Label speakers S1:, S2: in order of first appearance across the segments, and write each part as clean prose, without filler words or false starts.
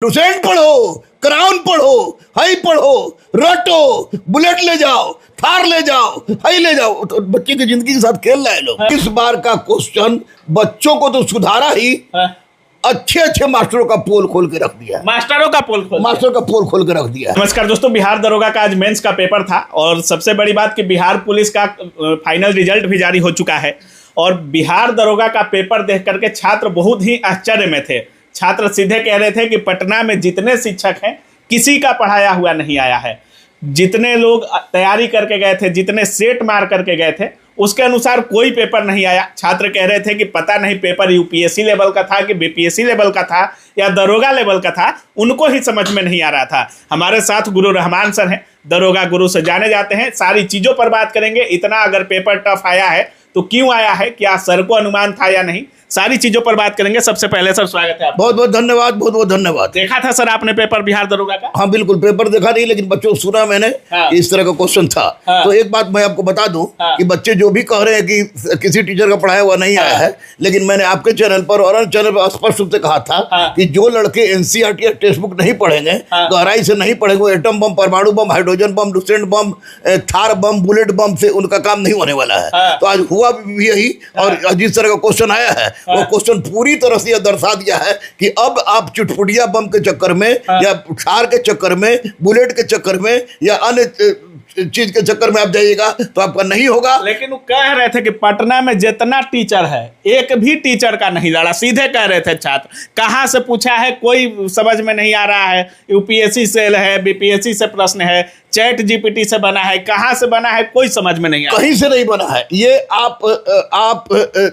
S1: Lucent पढ़ो, crown पढ़ो, high पढ़ो, रटो, बुलेट ले जाओ, थार ले जाओ, हाई ले जाओ। तो बच्चे की जिंदगी के साथ खेल रहे हैं लोग। इस बार का क्वेश्चन बच्चों को तो सुधारा ही, अच्छे अच्छे मास्टरों का पोल खोल के रख दिया।
S2: मास्टर का पोल खोल
S1: के रख दिया।
S2: नमस्कार दोस्तों, बिहार दरोगा का आज मेंस का पेपर था और सबसे बड़ी बात कि बिहार पुलिस का फाइनल रिजल्ट भी जारी हो चुका है। और बिहार दरोगा का पेपर देख करके छात्र बहुत ही आश्चर्य में थे। छात्र सीधे कह रहे थे कि पटना में जितने शिक्षक हैं किसी का पढ़ाया हुआ नहीं आया है। जितने लोग तैयारी करके गए थे, जितने सेट मार करके गए थे, उसके अनुसार कोई पेपर नहीं आया। छात्र कह रहे थे कि पता नहीं पेपर यूपीएससी लेवल का था कि बीपीएससी लेवल का था या दरोगा लेवल का था, उनको ही समझ में नहीं आ रहा था। हमारे साथ गुरु रहमान सर हैं, दरोगा गुरु से जाने जाते हैं। सारी चीज़ों पर बात करेंगे। इतना अगर पेपर टफ आया है तो क्यों आया है, क्या सर को अनुमान था या नहीं, सारी चीजों पर बात करेंगे। सबसे पहले सर स्वागत है आपका।
S1: बहुत बहुत धन्यवाद, बहुत बहुत धन्यवाद।
S2: देखा था सर आपने पेपर बिहार दरोगा का?
S1: हाँ बिल्कुल, पेपर देखा नहीं, लेकिन बच्चों को सुना मैंने। हाँ। इस तरह का क्वेश्चन था। हाँ। तो एक बात मैं आपको बता दूं। हाँ। कि बच्चे जो भी कह रहे हैं कि किसी टीचर का पढ़ाया हुआ नहीं आया है, लेकिन मैंने आपके चैनल पर और अन्य चैनल पर स्पष्ट रूप से कहा था कि जो लड़के एनसीईआरटी या टेक्स्ट बुक नहीं पढ़ेंगे, गहराई से नहीं पढ़ेंगे, एटम बम, परमाणु बम, हाइड्रोजन बम, लुसेंट बम, थार बम, बुलेट बम से उनका काम नहीं होने वाला है। तो आज हुआ भी यही। और जिस तरह का क्वेश्चन आया है वो क्वेश्चन पूरी तरह से यह दर्शा दिया है कि अब आप चुटपुटिया बम के चक्कर में या थार के चक्कर में, बुलेट के चक्कर में या अन्य चीज के चक्कर में आप जाइएगा तो आपका नहीं होगा।
S2: लेकिन वो कह रहे थे कि पटना में जितना टीचर है एक भी टीचर का नहीं लड़ा। सीधे कह रहे थे छात्र, कहाँ से पूछा है कोई समझ में नहीं आ रहा है। यूपीएससी से है, बीपीएससी से प्रश्न है, चैट जीपीटी से बना है, कहाँ से बना है कोई समझ में नहीं आ रहा।
S1: कहीं से नहीं बना है। ये आप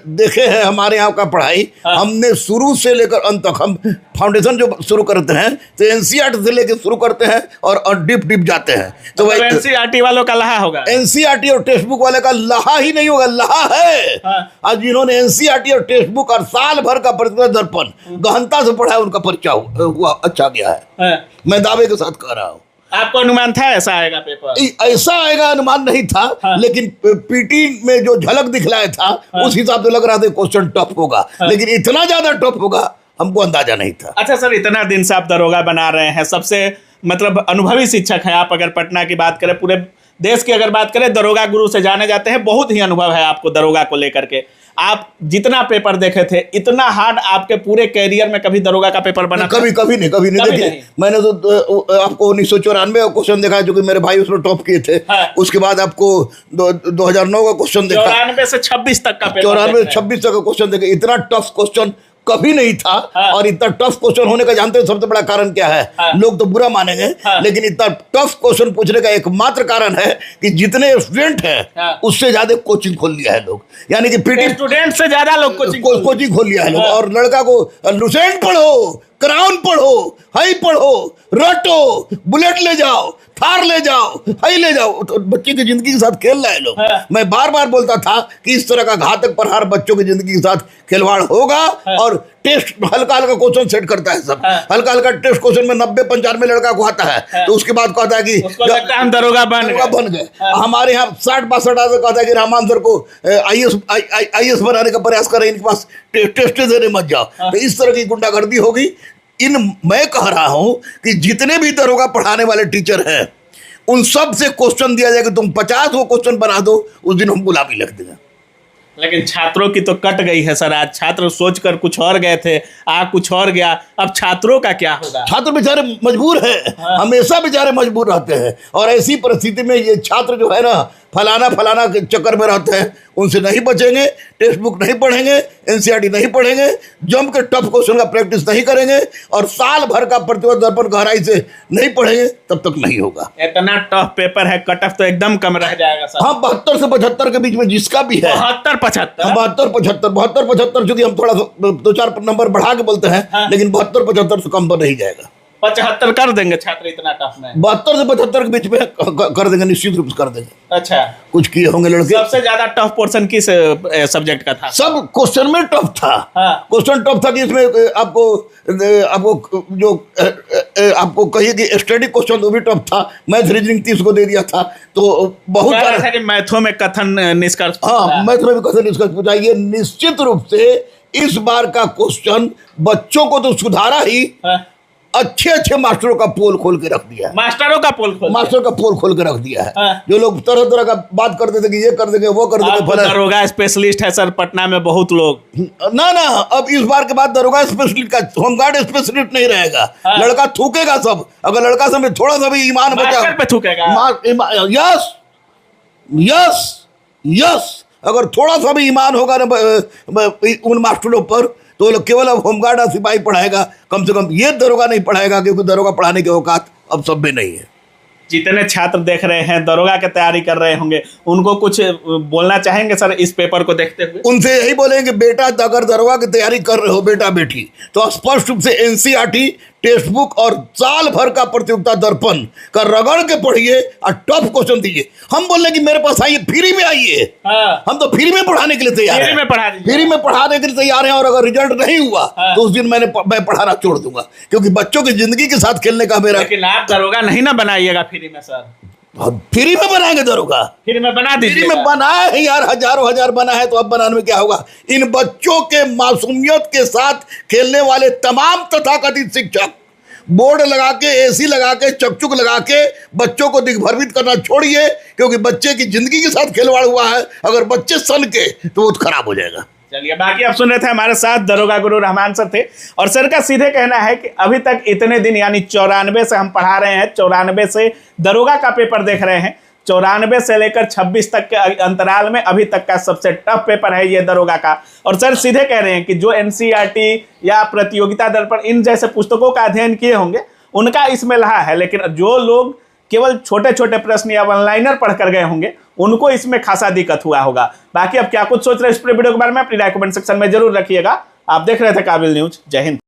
S1: देखे हैं हमारे यहाँ का पढ़ाई। हमने शुरू से लेकर अंत तक, हम फाउंडेशन जो शुरू करते हैं तो एनसीईआरटी से लेकर शुरू करते हैं और डिप जाते हैं। तो
S2: एनसीईआरटी वालों का लहा होगा।
S1: एनसीईआरटी और टेक्स्ट बुक वाले का लहा ही नहीं होगा, लहा है। आज जिन्होंने एनसीईआरटी और टेक्स्ट बुक और साल भर का प्रतिभा दर्पण गहनता से पढ़ा है, उनका परिचय हुआ अच्छा गया है। मैं दावे के साथ कह रहा हूँ।
S2: आपको अनुमान था ऐसा आएगा पेपर?
S1: ऐसा आएगा अनुमान नहीं था। लेकिन पीटी में जो झलक दिखलाया था उस हिसाब से लग रहा था क्वेश्चन टफ होगा। लेकिन इतना ज्यादा टफ होगा हमको अंदाजा नहीं था।
S2: अच्छा सर, इतना दिन से आप दरोगा बना रहे हैं, सबसे मतलब अनुभवी शिक्षक हैं आप। अगर पटना की बात करें, पूरे देश की अगर बात करें, दरोगा गुरु से जाने जाते हैं। बहुत ही अनुभव है आपको दरोगा को लेकर के। आप जितना पेपर देखे थे, इतना हार्ड आपके पूरे कैरियर में कभी दरोगा का पेपर बना?
S1: कभी नहीं देखिए। मैंने तो आपको 1994 का क्वेश्चन देखा जो कि मेरे भाई उसमें टॉप किए थे। उसके बाद आपको 2009 का क्वेश्चन देखा,
S2: 94 से 26 तक का पेपर,
S1: 94 से 26 तक का क्वेश्चन देखा। इतना टफ क्वेश्चन कभी नहीं था। और इतना टफ क्वेश्चन होने का जानते हैं सबसे बड़ा कारण क्या है? लोग तो बुरा मानेंगे, लेकिन इतना टफ क्वेश्चन पूछने का एकमात्र कारण है कि जितने स्टूडेंट हैं उससे ज्यादा कोचिंग खोल लिया है लोग। यानी कि पीटी
S2: स्टूडेंट से ज्यादा लोग
S1: कोचिंग खोल लिया है लोग। और लड़का को लुसेंट पढ़ो, क्राउन पढ़ो, हाई पढ़ो, रटो, बुलेट ले जाओ, थार ले जाओ, हाई ले जाओ। तो बच्चे की जिंदगी के साथ खेल रहे हैं लोग। मैं बार बार बोलता था कि इस तरह का घातक प्रहार बच्चों की जिंदगी के साथ खिलवाड़ होगा। और टेस्ट हल्का हल्का क्वेश्चन सेट करता है सब। हल्का हल्का टेस्ट क्वेश्चन में 90-95 लड़का को आता है, तो उसके बाद कहता है कि
S2: हम दरोगा बन
S1: गए। हमारे यहाँ 60-62 आदमी कहता है कि रहमान सर को आईएएस बनाने का प्रयास करें, इनके पास टेस्ट देने मत जाओ। तो इस तरह की गुंडागर्दी होगी। मैं कह रहा हूं कि जितने भी दरोगा पढ़ाने वाले टीचर हैं उन सब से क्वेश्चन दिया जाएगा, तुम 50 वो क्वेश्चन बना दो, उस दिन हम गुलाबी लिख देंगे।
S2: लेकिन छात्रों की तो कट गई है सर। आज छात्र सोचकर कुछ और गए थे, कुछ और गया। अब छात्रों का क्या होगा?
S1: छात्र बेचारे मजबूर है। हमेशा बेचारे मजबूर रहते हैं। और ऐसी परिस्थिति में ये छात्र जो है ना, फलाना के चक्कर में रहते हैं, उनसे नहीं बचेंगे। टेक्स्ट बुक नहीं पढ़ेंगे, एनसीईआरटी नहीं पढ़ेंगे, जम के टफ क्वेश्चन का प्रैक्टिस नहीं करेंगे और साल भर का प्रतिभा दर्पण गहराई से नहीं पढ़ेंगे, तब तक नहीं होगा।
S2: इतना टफ पेपर है, कट ऑफ तो एकदम कम रह जाएगा सर।
S1: हाँ, 72 से 75 के बीच में जिसका भी है। 72-75 चूंकि हम थोड़ा 2-4 नंबर बढ़ा के बोलते हैं, लेकिन 72-75 से कम तो नहीं जाएगा।
S2: 75 कर देंगे छात्र इतना टफ में?
S1: 72 से 75 के बीच में कर देंगे, निश्चित रूप से कर देंगे।
S2: अच्छा, कुछ
S1: किए होंगे लड़के।
S2: सबसे ज्यादा टफ पोर्शन किस सब्जेक्ट का था?
S1: सब क्वेश्चन में टफ था। क्वेश्चन टफ था कि इसमें आपको जो आपको कहिए कि स्टडी क्वेश्चन वो भी टफ था। मैथ रीजनिंग 30 को दे दिया था। तो बहुत
S2: सारा कि मैथों में कथन निष्कर्ष,
S1: मैथ में भी कथन निष्कर्ष पूछा। ये निश्चित रूप से इस बार का क्वेश्चन बच्चों को तो सुधारा ही, अच्छे अच्छे मास्टरों का पोल खोल के रख दिया है।
S2: मास्टरों का पोल खोल
S1: मास्टर का पोल खोल के रख दिया है।
S2: हाँ।
S1: जो लोग तरह तरह का बात करते थे कि ये कर देंगे वो कर
S2: आप
S1: देंगे,
S2: दरोगा स्पेशलिस्ट है सर पटना में बहुत लोग।
S1: ना ना, अब इस बार के बाद दरोगा स्पेशलिस्ट का, होमगार्ड स्पेशलिस्ट नहीं रहेगा।
S2: हाँ।
S1: लड़का थूकेगा सब, अगर लड़का से में थोड़ा सा भी ईमान बचा,
S2: मास्टर पे थूकेगा।
S1: यस यस यस, अगर थोड़ा सा भी ईमान होगा ना उन मास्टरों पर, तो लोग केवल अब होमगार्ड और सिपाही पढ़ाएगा, कम से कम ये दरोगा नहीं पढ़ाएगा, क्योंकि दरोगा पढ़ाने की औकात अब सब में नहीं है।
S2: जितने छात्र देख रहे हैं दरोगा की तैयारी कर रहे होंगे, उनको कुछ बोलना चाहेंगे सर इस पेपर को देखते हुए?
S1: उनसे यही बोलेंगे, बेटा अगर दरोगा की तैयारी कर रहे हो बेटा बेटी, तो स्पष्ट रूप से एनसीईआरटी टेक्स्ट बुक और साल भर का प्रतियोगिता दर्पण का रगड़ के पढ़िए और टफ क्वेश्चन दीजिए। हम बोल रहे कि मेरे पास आइए, फ्री में आइए।
S2: हाँ।
S1: हम तो फ्री में पढ़ाने के लिए तैयार हैं,
S2: फ्री में पढ़ा दीजिए।
S1: फ्री में पढ़ाने के लिए तैयार हैं, और अगर रिजल्ट नहीं हुआ तो उस दिन मैं पढ़ाना छोड़ दूंगा, क्योंकि बच्चों की जिंदगी के साथ खेलने का मेरा।
S2: लेकिन आप दरोगा नहीं ना बनाइएगा फ्री में सर?
S1: फ्री में बनाएंगे दरोगा,
S2: फ्री में बना दीजिए।
S1: फ्री में बनाए हैं यार, हजारों हजार बना है, तो अब बनाने में क्या होगा? इन बच्चों के मासूमियत के साथ खेलने वाले तमाम तथाकथित शिक्षक बोर्ड लगा के, एसी लगा के, चकचुक लगा के बच्चों को दिग्भ्रमित करना छोड़िए, क्योंकि बच्चे की जिंदगी के साथ खिलवाड़ हुआ है। अगर बच्चे सन के तो वो खराब हो जाएगा।
S2: चलिए, बाकी आप सुन रहे थे, हमारे साथ दरोगा गुरु रहमान सर थे, और सर का सीधे कहना है कि अभी तक इतने दिन यानी 94 से हम पढ़ा रहे हैं, 94 से दरोगा का पेपर देख रहे हैं, 94 से लेकर 26 तक के अंतराल में अभी तक का सबसे टफ पेपर है ये दरोगा का। और सर सीधे कह रहे हैं कि जो एनसीईआरटी या प्रतियोगिता दर्पण इन जैसे पुस्तकों का अध्ययन किए होंगे उनका इसमें रहा है, लेकिन जो लोग केवल छोटे छोटे प्रश्न या वन लाइनर पढ़ कर गए होंगे उनको इसमें खासा दिक्कत हुआ होगा। बाकी अब क्या कुछ सोच रहे हैं इस वीडियो के बारे में, अपनी राय कमेंट सेक्शन में जरूर रखिएगा। आप देख रहे थे काबिल न्यूज। जय हिंद।